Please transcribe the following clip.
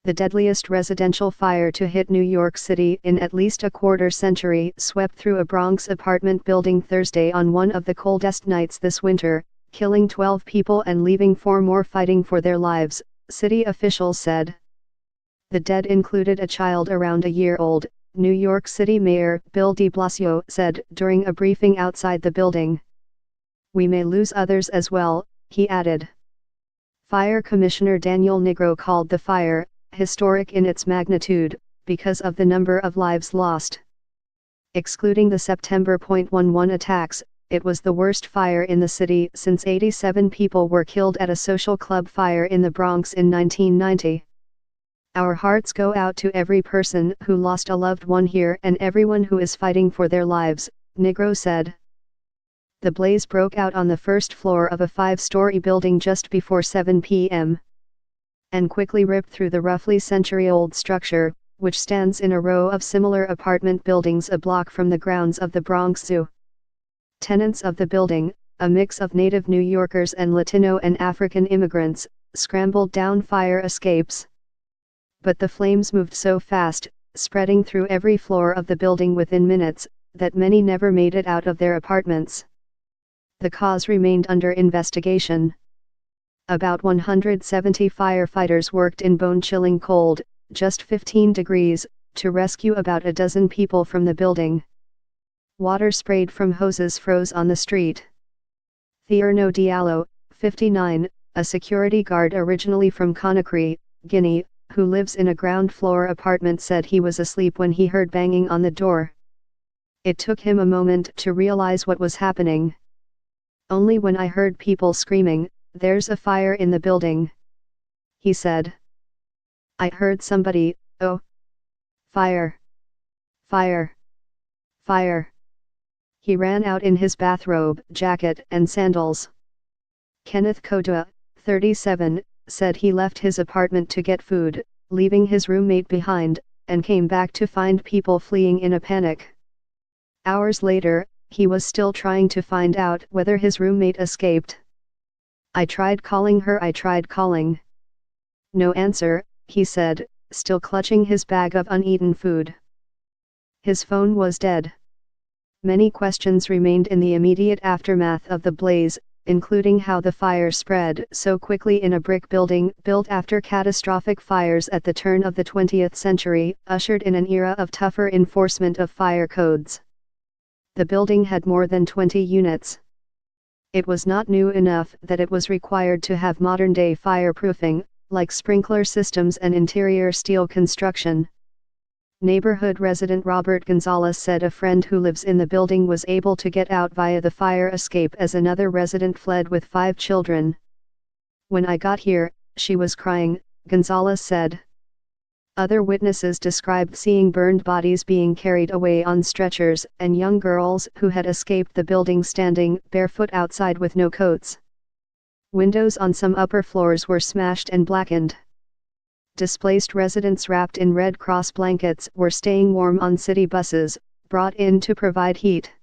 The deadliest residential fire to hit New York City in at least a quarter century swept through a Bronx apartment building Thursday on one of the coldest nights this winter, killing 12 people and leaving 4 more fighting for their lives, city officials said. The dead included a child around a year old, New York City Mayor Bill de Blasio said during a briefing outside the building. "We may lose others as well," he added. Fire Commissioner Daniel Nigro called the fire historic in its magnitude, because of the number of lives lost. Excluding the September 11 attacks, it was the worst fire in the city since 87 people were killed at a social club fire in the Bronx in 1990. "Our hearts go out to every person who lost a loved one here and everyone who is fighting for their lives," Nigro said. The blaze broke out on the first floor of a 5-story building just before 7 p.m. and quickly ripped through the roughly century-old structure, which stands in a row of similar apartment buildings a block from the grounds of the Bronx Zoo. Tenants of the building, a mix of native New Yorkers and Latino and African immigrants, scrambled down fire escapes. But the flames moved so fast, spreading through every floor of the building within minutes, that many never made it out of their apartments. The cause remained under investigation. About 170 firefighters worked in bone-chilling cold, just 15 degrees, to rescue about a dozen people from the building. Water sprayed from hoses froze on the street. Thierno Diallo, 59, a security guard originally from Conakry, Guinea, who lives in a ground-floor apartment, said he was asleep when he heard banging on the door. "It took him a moment to realize what was happening. Only when I heard people screaming, 'There's a fire in the building,' he said. I heard somebody, 'Oh! Fire! Fire! Fire!' He ran out in his bathrobe, jacket and sandals." Kenneth Kodua, 37, said he left his apartment to get food, leaving his roommate behind, and came back to find people fleeing in a panic. Hours later, he was still trying to find out whether his roommate escaped. I tried calling her. No answer," he said, still clutching his bag of uneaten food. His phone was dead. Many questions remained in the immediate aftermath of the blaze, including how the fire spread so quickly in a brick building built after catastrophic fires at the turn of the 20th century, ushered in an era of tougher enforcement of fire codes. The building had more than 20 units. It was not new enough that it was required to have modern-day fireproofing, like sprinkler systems and interior steel construction. Neighborhood resident Robert Gonzalez said a friend who lives in the building was able to get out via the fire escape as another resident fled with 5 children. "When I got here, she was crying," Gonzalez said. Other witnesses described seeing burned bodies being carried away on stretchers and young girls who had escaped the building standing barefoot outside with no coats. Windows on some upper floors were smashed and blackened. Displaced residents wrapped in Red Cross blankets were staying warm on city buses, brought in to provide heat.